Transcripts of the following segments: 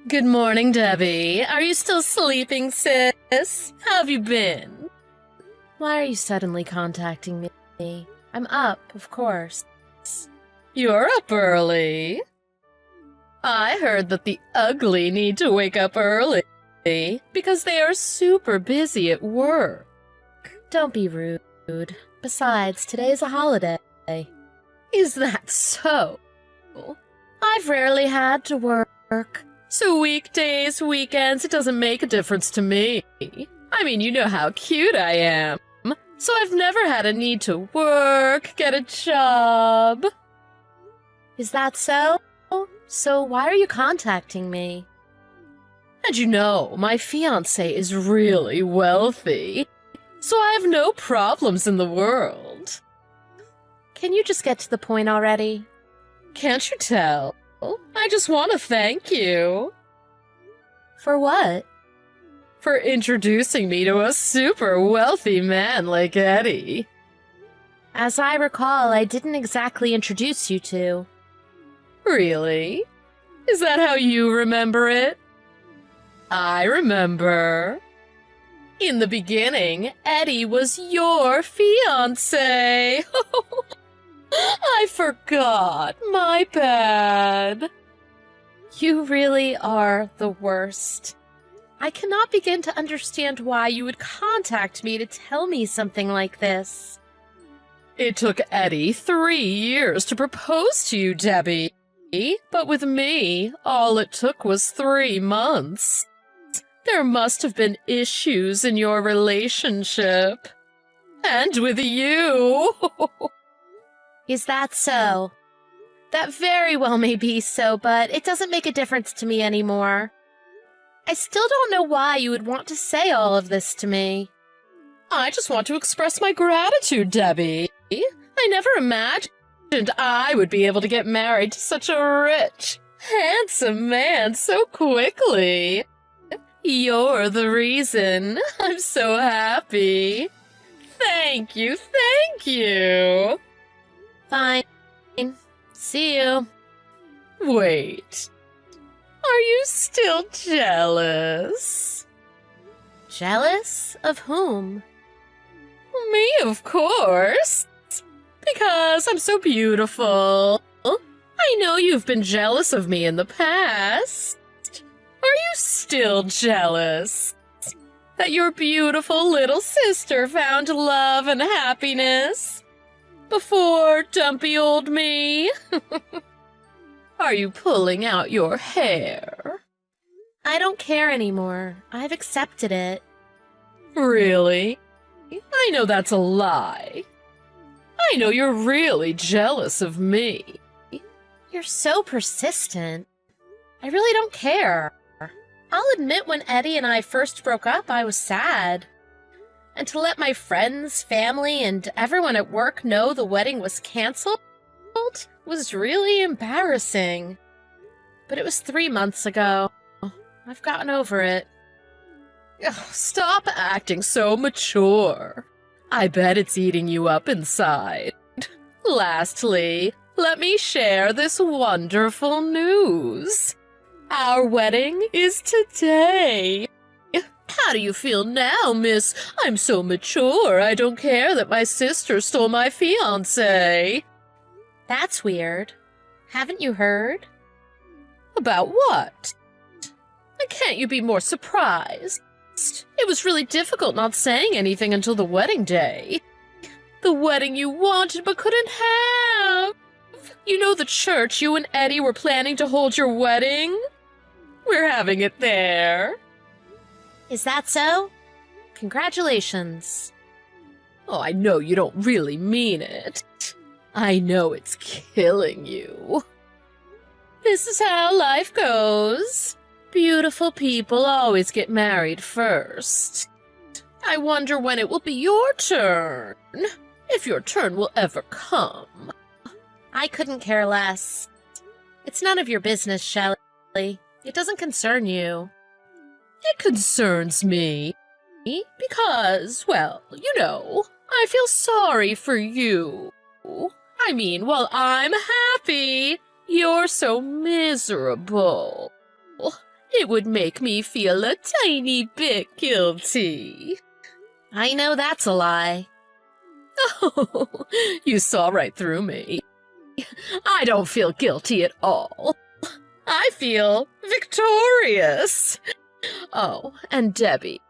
Good morning, Debbie. Are you still sleeping, sis? How have you been? Why are you suddenly contacting me? I'm up, of course. You're up early. I heard that the ugly need to wake up early because they are super busy at work. Don't be rude. Besides, today's a holiday. Is that so? I've rarely had to work. So weekdays, weekends, it doesn't make a difference to me. I mean, you know how cute I am. So I've never had a need to work, get a job. Is that so? So why are you contacting me? And you know, my fiancé is really wealthy, so I have no problems in the world. Can you just get to the point already? Can't you tell? I just want to thank you. For what? For introducing me to a super wealthy man like Eddie. As I recall, I didn't exactly introduce you to. Really? Is that how you remember it? I remember. In the beginning, Eddie was your fiancé. I forgot. My bad. You really are the worst. I cannot begin to understand why you would contact me to tell me something like this. It took Eddie 3 years to propose to you, Debbie. But with me, all it took was 3 months. There must have been issues in your relationship. And with you. Is that so? That very well may be so, but it doesn't make a difference to me anymore. I still don't know why you would want to say all of this to me. I just want to express my gratitude, Debbie. I never imagined I would be able to get married to such a rich, handsome man so quickly. You're the reason. I'm so happy. Thank you, thank you. Fine. See you. Wait. Are you still jealous? Jealous? Of whom? Me, of course. Because I'm so beautiful. I know you've been jealous of me in the past. Are you still jealous? That your beautiful little sister found love and happiness? Before dumpy old me? Are you pulling out your hair? I don't care anymore. I've accepted it. Really? I know that's a lie. I know you're really jealous of me. You're so persistent. I really don't care. I'll admit when Eddie and I first broke up, I was sad. And to let my friends, family, and everyone at work know the wedding was canceled was really embarrassing. But it was 3 months ago. I've gotten over it. Ugh, stop acting so mature. I bet it's eating you up inside. Lastly, let me share this wonderful news. Our wedding is today. How do you feel now, miss? I'm so mature, I don't care that my sister stole my fiancé. That's weird. Haven't you heard? About what? Can't you be more surprised? It was really difficult not saying anything until the wedding day. The wedding you wanted but couldn't have. You know the church you and Eddie were planning to hold your wedding? We're having it there. Is that so? Congratulations. Oh, I know you don't really mean it. I know it's killing you. This is how life goes. Beautiful people always get married first. I wonder when it will be your turn. If your turn will ever come. I couldn't care less. It's none of your business, Shelley. It doesn't concern you. It concerns me. Because, well, you know, I feel sorry for you. I mean, while I'm happy, you're so miserable. It would make me feel a tiny bit guilty. I know that's a lie. Oh, you saw right through me. I don't feel guilty at all. I feel victorious. Oh, and Debbie,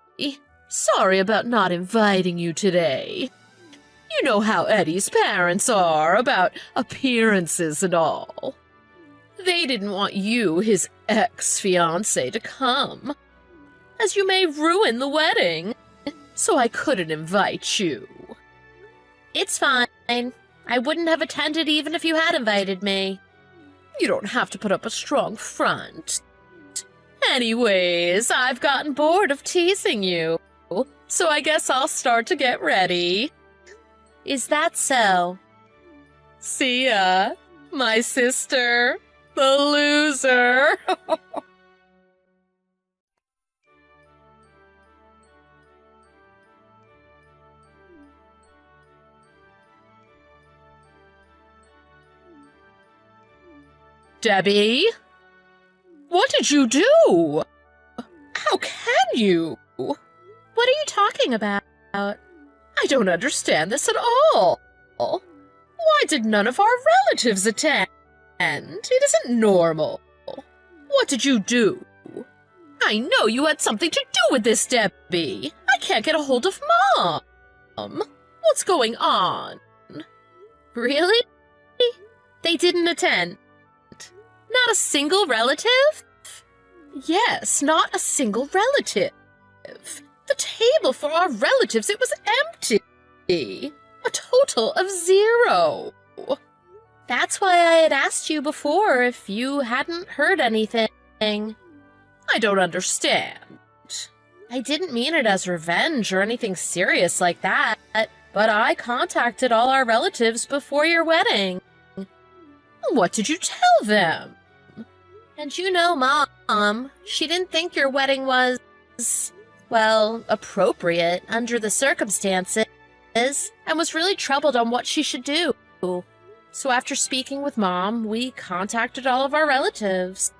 sorry about not inviting you today. You know how Eddie's parents are about appearances and all. They didn't want you, his ex-fiancé, to come, as you may ruin the wedding, so I couldn't invite you. It's fine. I wouldn't have attended even if you had invited me. You don't have to put up a strong front. Anyways, I've gotten bored of teasing you, so I guess I'll start to get ready. Is that so? See ya, my sister, the loser. Debbie? What did you do? How can you? What are you talking about? I don't understand this at all. Why did none of our relatives attend? It isn't normal. What did you do? I know you had something to do with this, Debbie. I can't get a hold of Mom. What's going on? Really? They didn't attend? Not a single relative? Yes, not a single relative. The table for our relatives, it was empty. A total of 0. That's why I had asked you before if you hadn't heard anything. I don't understand. I didn't mean it as revenge or anything serious like that, but I contacted all our relatives before your wedding. What did you tell them? And you know Mom, she didn't think your wedding was, well, appropriate under the circumstances, and was really troubled on what she should do. So after speaking with Mom, we contacted all of our relatives.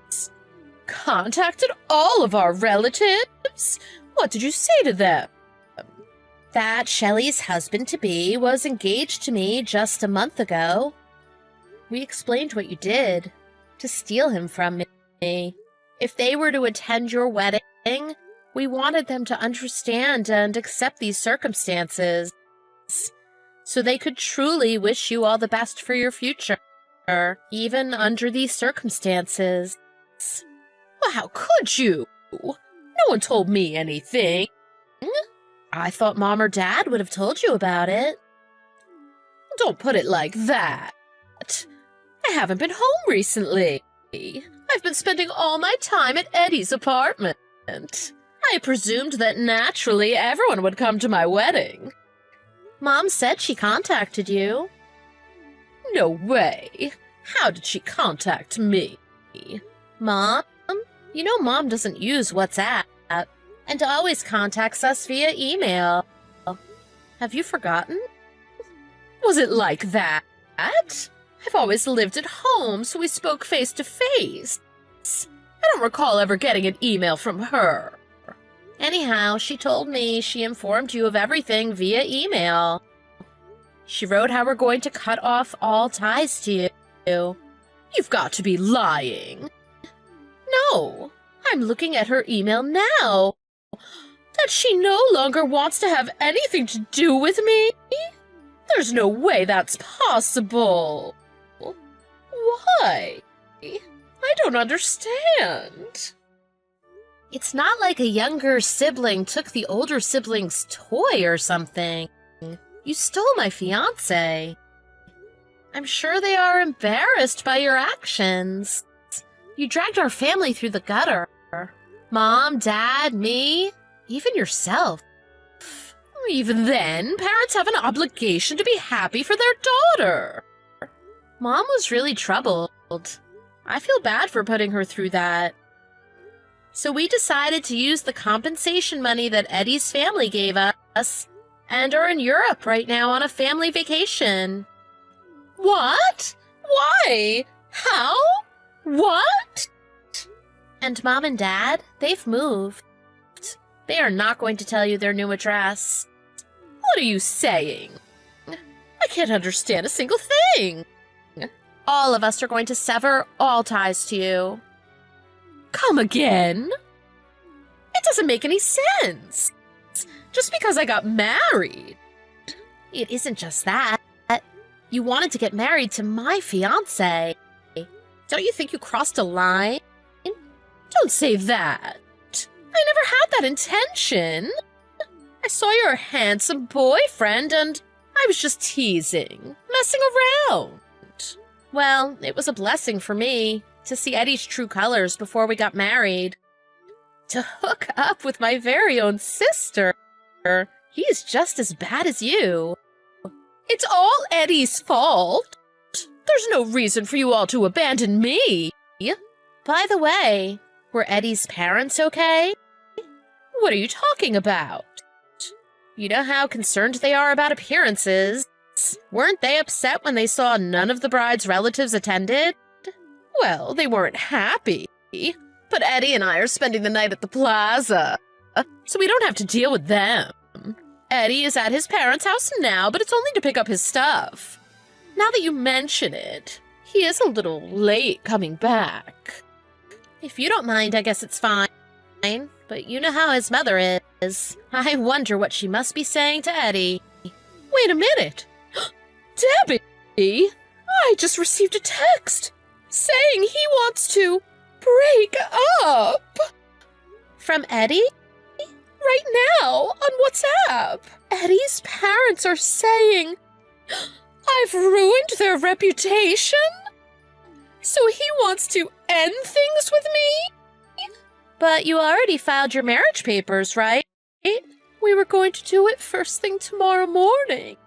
Contacted all of our relatives? What did you say to them? That Shelley's husband-to-be was engaged to me just a month ago. We explained what you did to steal him from me. If they were to attend your wedding, we wanted them to understand and accept these circumstances, so they could truly wish you all the best for your future, even under these circumstances. Well, how could you? No one told me anything. I thought Mom or Dad would have told you about it. Don't put it like that. I haven't been home recently. I've been spending all my time at Eddie's apartment. I presumed that naturally everyone would come to my wedding. Mom said she contacted you. No way. How did she contact me? Mom? You know Mom doesn't use WhatsApp and always contacts us via email. Have you forgotten? Was it like that? I've always lived at home, so we spoke face to face. I don't recall ever getting an email from her. Anyhow, she told me she informed you of everything via email. She wrote how we're going to cut off all ties to you. You've got to be lying. No, I'm looking at her email now. That she no longer wants to have anything to do with me? There's no way that's possible. Why? I don't understand. It's not like a younger sibling took the older sibling's toy or something. You stole my fiancé. I'm sure they are embarrassed by your actions. You dragged our family through the gutter. Mom, Dad, me, even yourself. Even then, parents have an obligation to be happy for their daughter. Mom was really troubled. I feel bad for putting her through that. So we decided to use the compensation money that Eddie's family gave us and are in Europe right now on a family vacation. What? Why? How? What? And Mom and Dad, they've moved. They are not going to tell you their new address. What are you saying? I can't understand a single thing. All of us are going to sever all ties to you. Come again? It doesn't make any sense. Just because I got married. It isn't just that. You wanted to get married to my fiancé. Don't you think you crossed a line? Don't say that. I never had that intention. I saw your handsome boyfriend and I was just teasing, messing around. Well, it was a blessing for me to see Eddie's true colors before we got married. To hook up with my very own sister. He's just as bad as you. It's all Eddie's fault. There's no reason for you all to abandon me. By the way, were Eddie's parents okay? What are you talking about? You know how concerned they are about appearances. Weren't they upset when they saw none of the bride's relatives attended? Well, they weren't happy. But Eddie and I are spending the night at the plaza, so we don't have to deal with them. Eddie is at his parents' house now, but it's only to pick up his stuff. Now that you mention it, he is a little late coming back. If you don't mind, I guess it's fine. But you know how his mother is. I wonder what she must be saying to Eddie. Wait a minute! Debbie! I just received a text saying he wants to break up! From Eddie? Right now, on WhatsApp. Eddie's parents are saying I've ruined their reputation? So he wants to end things with me? But you already filed your marriage papers, right? We were going to do it first thing tomorrow morning.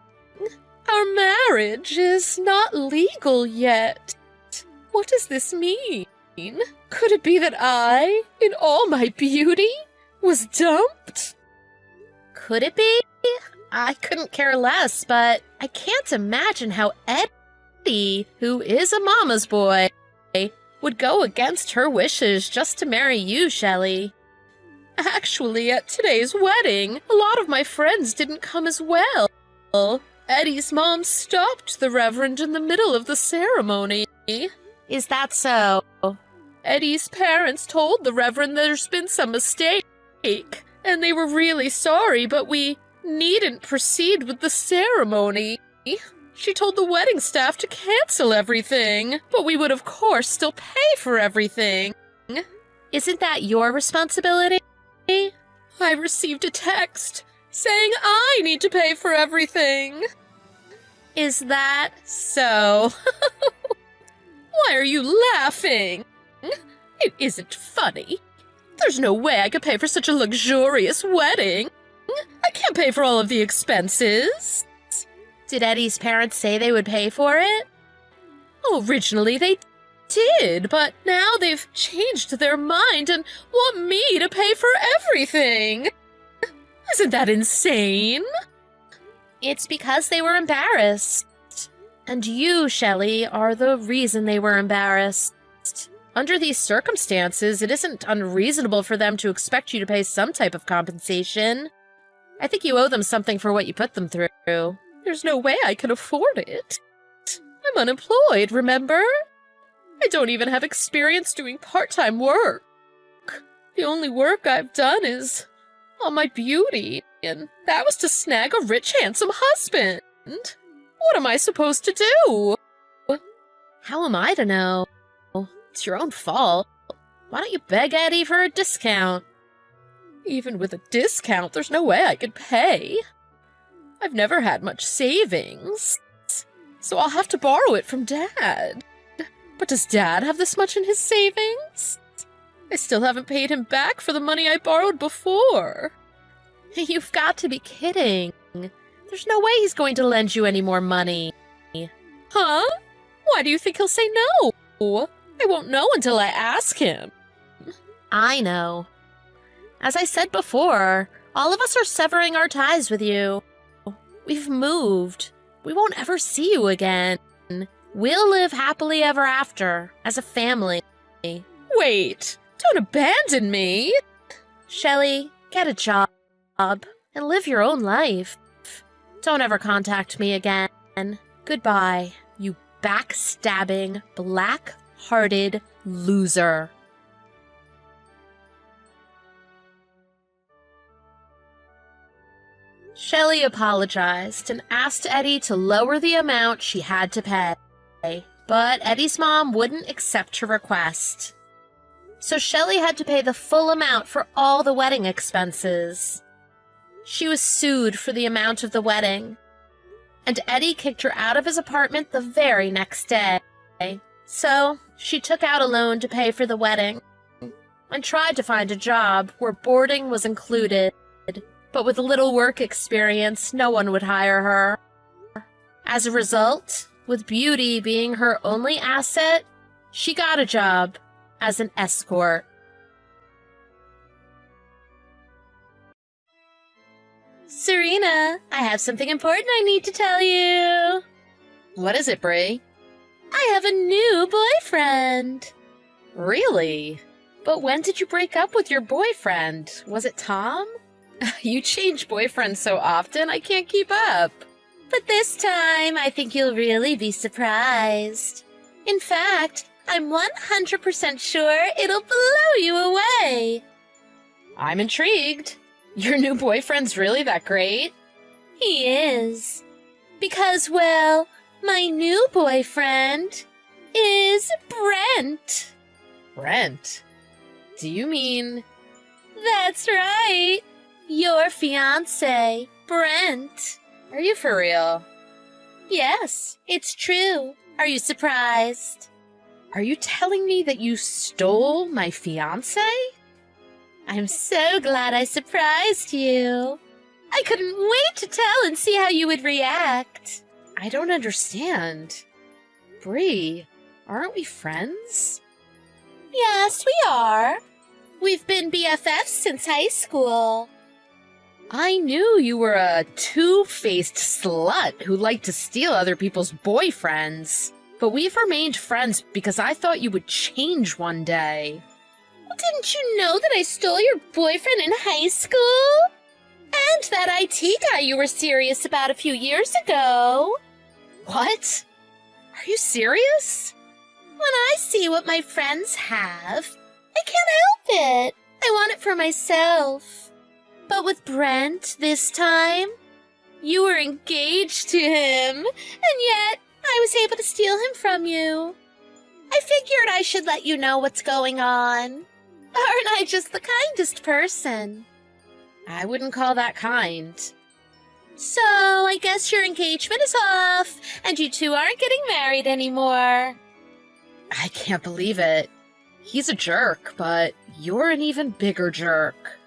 Our marriage is not legal yet. What does this mean? Could it be that I, in all my beauty, was dumped? Could it be? I couldn't care less, but I can't imagine how Eddie, who is a mama's boy, would go against her wishes just to marry you, Shelley. Actually, at today's wedding, a lot of my friends didn't come as well. Eddie's mom stopped the Reverend in the middle of the ceremony. Is that so? Eddie's parents told the Reverend there's been some mistake, and they were really sorry, but we needn't proceed with the ceremony. She told the wedding staff to cancel everything, but we would of course still pay for everything. Isn't that your responsibility? I received a text saying I need to pay for everything. Is that so? Why are you laughing? It isn't funny. There's no way I could pay for such a luxurious wedding. I can't pay for all of the expenses. Did Eddie's parents say they would pay for it? Originally they did, but now they've changed their mind and want me to pay for everything. Isn't that insane? It's because they were embarrassed. And you, Shelley, are the reason they were embarrassed. Under these circumstances, it isn't unreasonable for them to expect you to pay some type of compensation. I think you owe them something for what you put them through. There's no way I can afford it. I'm unemployed, remember? I don't even have experience doing part-time work. The only work I've done is on my beauty, and that was to snag a rich, handsome husband. What am I supposed to do? How am I to know? It's your own fault. Why don't you beg Eddie for a discount? Even with a discount, there's no way I could pay. I've never had much savings, so I'll have to borrow it from Dad. But does Dad have this much in his savings? I still haven't paid him back for the money I borrowed before. You've got to be kidding. There's no way he's going to lend you any more money. Huh? Why do you think he'll say no? I won't know until I ask him. I know. As I said before, all of us are severing our ties with you. We've moved. We won't ever see you again. We'll live happily ever after, as a family. Wait, Don't abandon me! Shelley, get a job and live your own life. Don't ever contact me again. Goodbye, you backstabbing, black-hearted loser. Shelley apologized and asked Eddie to lower the amount she had to pay, but Eddie's mom wouldn't accept her request. So Shelley had to pay the full amount for all the wedding expenses. She was sued for the amount of the wedding, and Eddie kicked her out of his apartment the very next day. So she took out a loan to pay for the wedding and tried to find a job where boarding was included. But with little work experience, no one would hire her. As a result, with beauty being her only asset, she got a job as an escort. Serena, I have something important I need to tell you. What is it, Brie? I have a new boyfriend. Really? But when did you break up with your boyfriend? Was it Tom? You change boyfriends so often, I can't keep up. But this time, I think you'll really be surprised. In fact, I'm 100% sure it'll blow you away. I'm intrigued. Your new boyfriend's really that great? He is. Because, well, my new boyfriend is Brent. Brent? Do you mean... That's right. Your fiancé, Brent. Are you for real? Yes, it's true. Are you surprised? Are you telling me that you stole my fiancé? I'm so glad I surprised you. I couldn't wait to tell and see how you would react. I don't understand. Brie, aren't we friends? Yes, we are. We've been BFFs since high school. I knew you were a two-faced slut who liked to steal other people's boyfriends. But we've remained friends because I thought you would change one day. Well, didn't you know that I stole your boyfriend in high school? And that IT guy you were serious about a few years ago. What? Are you serious? When I see what my friends have, I can't help it. I want it for myself. But with Brent this time, you were engaged to him, and yet I was able to steal him from you. I figured I should let you know what's going on. Aren't I just the kindest person? I wouldn't call that kind. So, I guess your engagement is off, and you two aren't getting married anymore. I can't believe it. He's a jerk, but you're an even bigger jerk.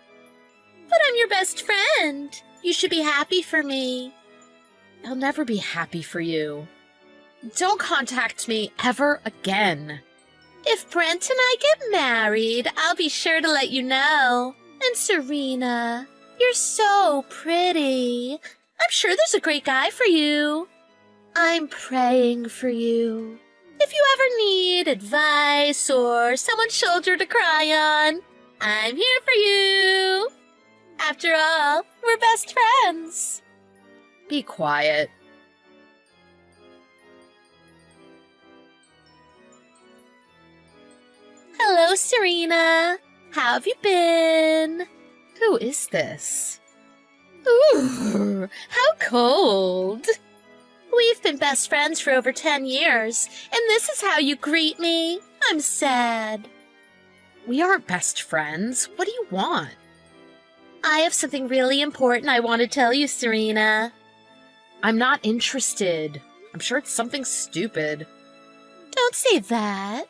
But I'm your best friend. You should be happy for me. I'll never be happy for you. Don't contact me ever again. If Brent and I get married, I'll be sure to let you know. And Serena, you're so pretty. I'm sure there's a great guy for you. I'm praying for you. If you ever need advice or someone's shoulder to cry on, I'm here for you. After all, we're best friends. Be quiet. Hello, Serena. How have you been? Who is this? Ooh, how cold. We've been best friends for over 10 years, and this is how you greet me? I'm sad. We aren't best friends. What do you want? I have something really important I want to tell you, Serena. I'm not interested. I'm sure it's something stupid. Don't say that.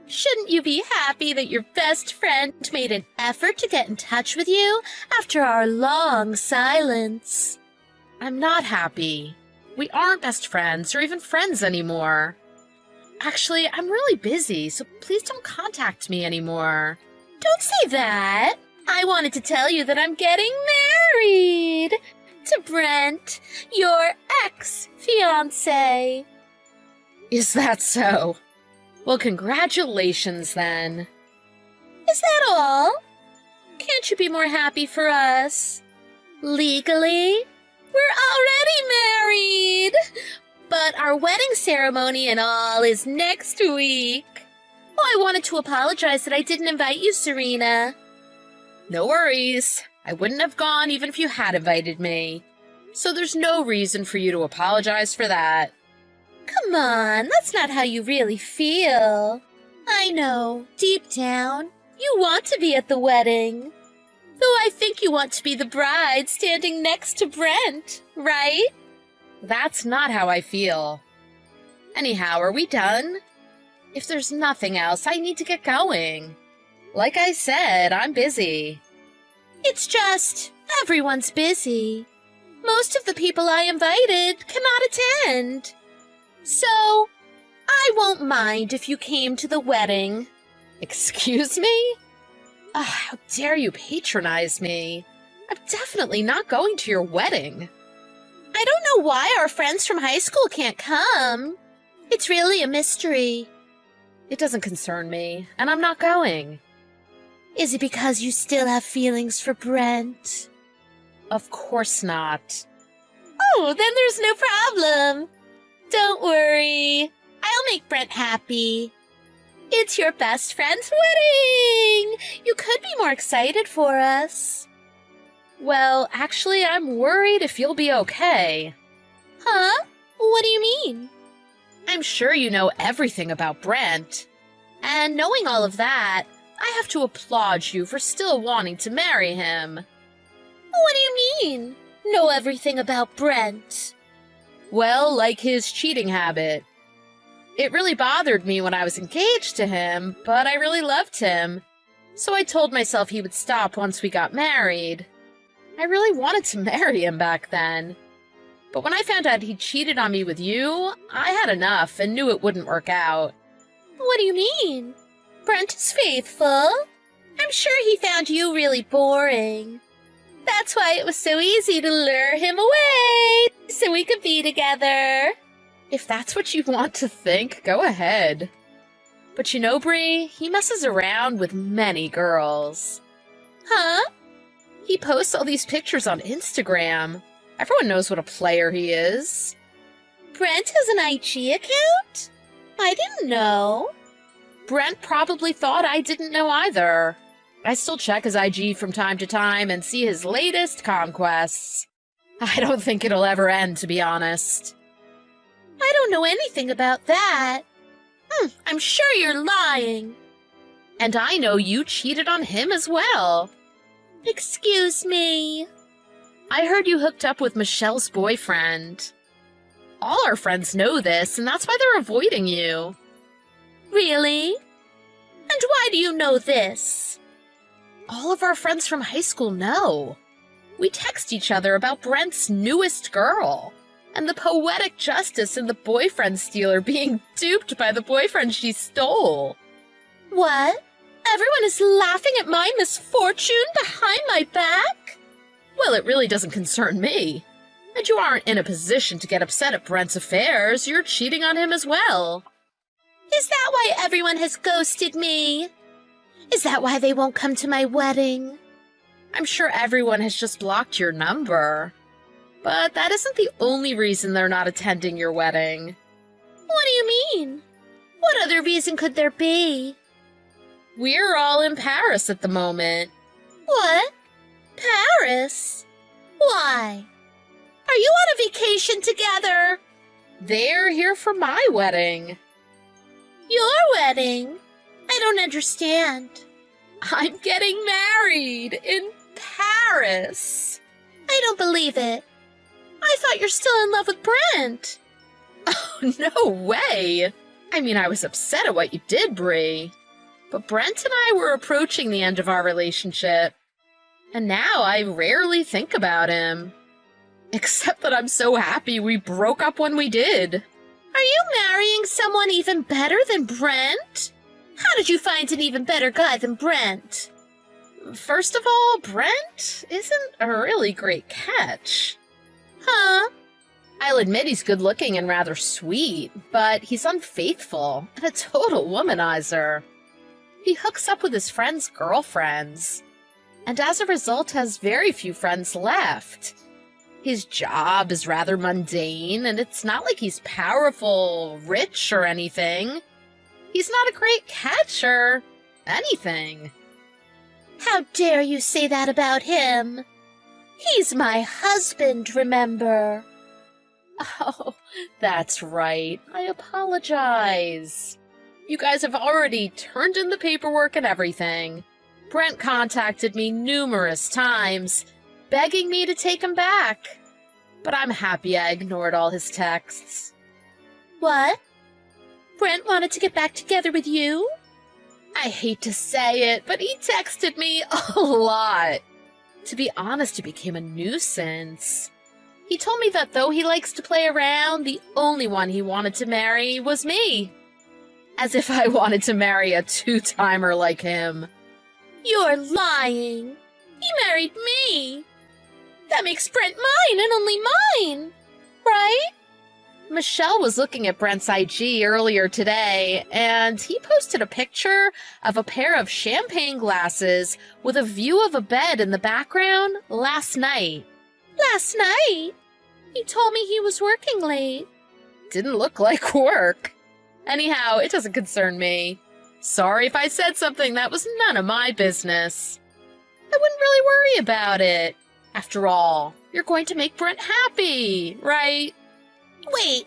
Shouldn't you be happy that your best friend made an effort to get in touch with you after our long silence? I'm not happy. We aren't best friends or even friends anymore. Actually, I'm really busy, so please don't contact me anymore. Don't say that. I wanted to tell you that I'm getting married to Brent, your ex-fiancé. Is that so? Well, congratulations then. Is that all? Can't you be more happy for us? Legally, we're already married! But our wedding ceremony and all is next week. Oh, I wanted to apologize that I didn't invite you, Serena. No worries. I wouldn't have gone even if you had invited me. So there's no reason for you to apologize for that. Come on, that's not how you really feel. I know, deep down, you want to be at the wedding. Though I think you want to be the bride standing next to Brent, right? That's not how I feel. Anyhow, are we done? If there's nothing else, I need to get going. Like I said, I'm busy. It's just, everyone's busy. Most of the people I invited cannot attend. So, I won't mind if you came to the wedding. Excuse me? How dare you patronize me? I'm definitely not going to your wedding. I don't know why our friends from high school can't come. It's really a mystery. It doesn't concern me, and I'm not going. Is it because you still have feelings for Brent? Of course not. Oh, then there's no problem. Don't worry. I'll make Brent happy. It's your best friend's wedding! You could be more excited for us. Well, actually, I'm worried if you'll be okay. Huh? What do you mean? I'm sure you know everything about Brent. And knowing all of that, I have to applaud you for still wanting to marry him. What do you mean? Know everything about Brent? Well, like his cheating habit. It really bothered me when I was engaged to him, but I really loved him. So I told myself he would stop once we got married. I really wanted to marry him back then. But when I found out he cheated on me with you, I had enough and knew it wouldn't work out. What do you mean? Brent is faithful. I'm sure he found you really boring. That's why it was so easy to lure him away, so we could be together. If that's what you want to think, go ahead. But you know, Bree, he messes around with many girls. Huh? He posts all these pictures on Instagram. Everyone knows what a player he is. Brent has an IG account? I didn't know. Brent probably thought I didn't know either. I still check his IG from time to time and see his latest conquests. I don't think it'll ever end, to be honest. I don't know anything about that. I'm sure you're lying. And I know you cheated on him as well. Excuse me. I heard you hooked up with Michelle's boyfriend. All our friends know this, and that's why they're avoiding you. Really? And why do you know this? All of our friends from high school know. We text each other about Brent's newest girl, and the poetic justice in the boyfriend stealer being duped by the boyfriend she stole. What? Everyone is laughing at my misfortune behind my back? Well, it really doesn't concern me. And you aren't in a position to get upset at Brent's affairs. You're cheating on him as well. Is that why everyone has ghosted me? Is that why they won't come to my wedding? I'm sure everyone has just blocked your number. But that isn't the only reason they're not attending your wedding. What do you mean? What other reason could there be? We're all in Paris at the moment. What? Paris? Why? Are you on a vacation together? They're here for my wedding. Your wedding? I don't understand. I'm getting married in Paris. I don't believe it. I thought you're still in love with Brent. Oh, no way. I mean, I was upset at what you did, Bree. But Brent and I were approaching the end of our relationship. And now I rarely think about him. Except that I'm so happy we broke up when we did. Are you marrying someone even better than Brent? How did you find an even better guy than Brent? First of all, Brent isn't a really great catch. Huh? I'll admit he's good-looking and rather sweet, but he's unfaithful and a total womanizer. He hooks up with his friends' girlfriends, and as a result has very few friends left. His job is rather mundane, and it's not like he's powerful, rich, or anything. He's not a great catcher, anything. How dare you say that about him? He's my husband, remember? Oh, that's right. I apologize. You guys have already turned in the paperwork and everything. Brent contacted me numerous times, begging me to take him back. But I'm happy I ignored all his texts. What? Brent wanted to get back together with you? I hate to say it, but he texted me a lot. To be honest, he became a nuisance. He told me that though he likes to play around, the only one he wanted to marry was me. As if I wanted to marry a two-timer like him. You're lying. He married me. That makes Brent mine and only mine, right? Michelle was looking at Brent's IG earlier today, and he posted a picture of a pair of champagne glasses with a view of a bed in the background last night. Last night? You told me he was working late. Didn't look like work. Anyhow, it doesn't concern me. Sorry if I said something that was none of my business. I wouldn't really worry about it. After all, you're going to make Brent happy, right? Wait,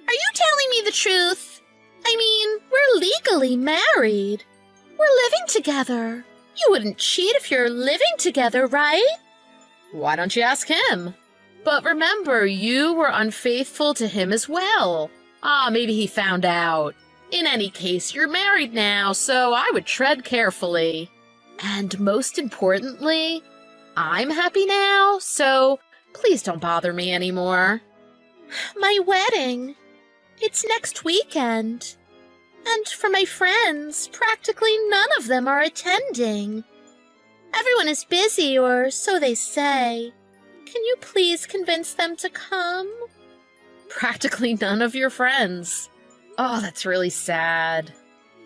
are you telling me the truth? I mean, we're legally married. We're living together. You wouldn't cheat if you're living together, right? Why don't you ask him? But remember, you were unfaithful to him as well. Maybe he found out. In any case, you're married now, so I would tread carefully. And most importantly, I'm happy now, so please don't bother me anymore. My wedding. It's next weekend. And for my friends, practically none of them are attending. Everyone is busy, or so they say. Can you please convince them to come? Practically none of your friends. Oh, that's really sad.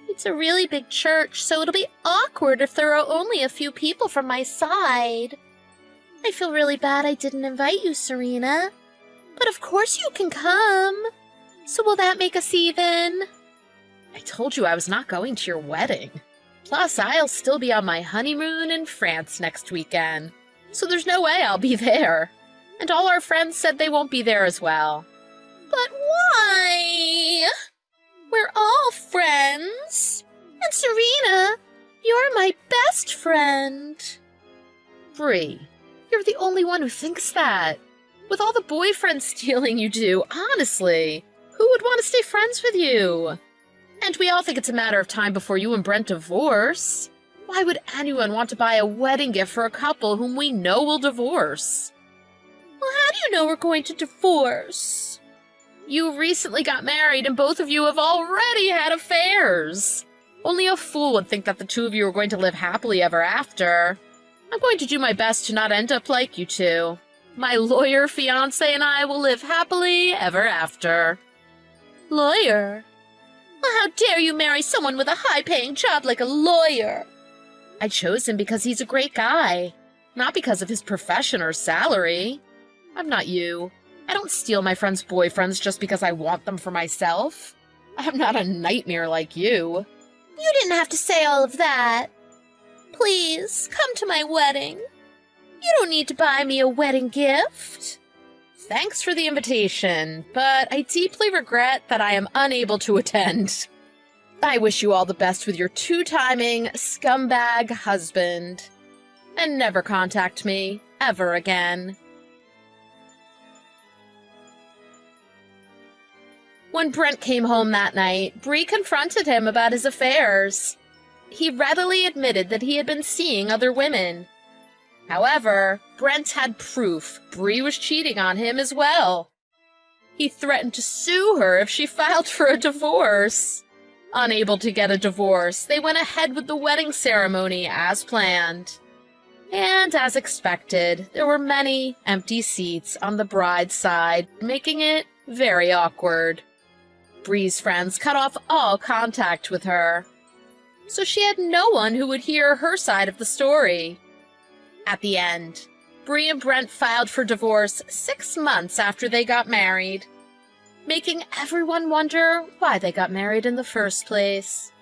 It's a really big church, so it'll be awkward if there are only a few people from my side. I feel really bad I didn't invite you, Serena. But of course you can come. So will that make us even? I told you I was not going to your wedding. Plus, I'll still be on my honeymoon in France next weekend. So there's no way I'll be there. And all our friends said they won't be there as well. But why? We're all friends. And Serena, you're my best friend. Bree, you're the only one who thinks that. With all the boyfriend stealing you do, honestly, who would want to stay friends with you? And we all think it's a matter of time before you and Brent divorce. Why would anyone want to buy a wedding gift for a couple whom we know will divorce? Well, how do you know we're going to divorce? You recently got married and both of you have already had affairs. Only a fool would think that the two of you are going to live happily ever after. I'm going to do my best to not end up like you two. My lawyer fiancé and I will live happily ever after. Lawyer? Well, how dare you marry someone with a high-paying job like a lawyer? I chose him because he's a great guy, not because of his profession or salary. I'm not you. I don't steal my friends' boyfriends just because I want them for myself. I'm not a nightmare like you. You didn't have to say all of that. Please, come to my wedding. You don't need to buy me a wedding gift. Thanks for the invitation, but I deeply regret that I am unable to attend. I wish you all the best with your two-timing scumbag husband. And never contact me ever again. When Brent came home that night, Bree confronted him about his affairs. He readily admitted that he had been seeing other women. However, Brent had proof Bree was cheating on him as well. He threatened to sue her if she filed for a divorce. Unable to get a divorce, they went ahead with the wedding ceremony as planned. And as expected, there were many empty seats on the bride's side, making it very awkward. Bree's friends cut off all contact with her. so she had no one who would hear her side of the story. At the end, Bree and Brent filed for divorce 6 months after they got married, making everyone wonder why they got married in the first place.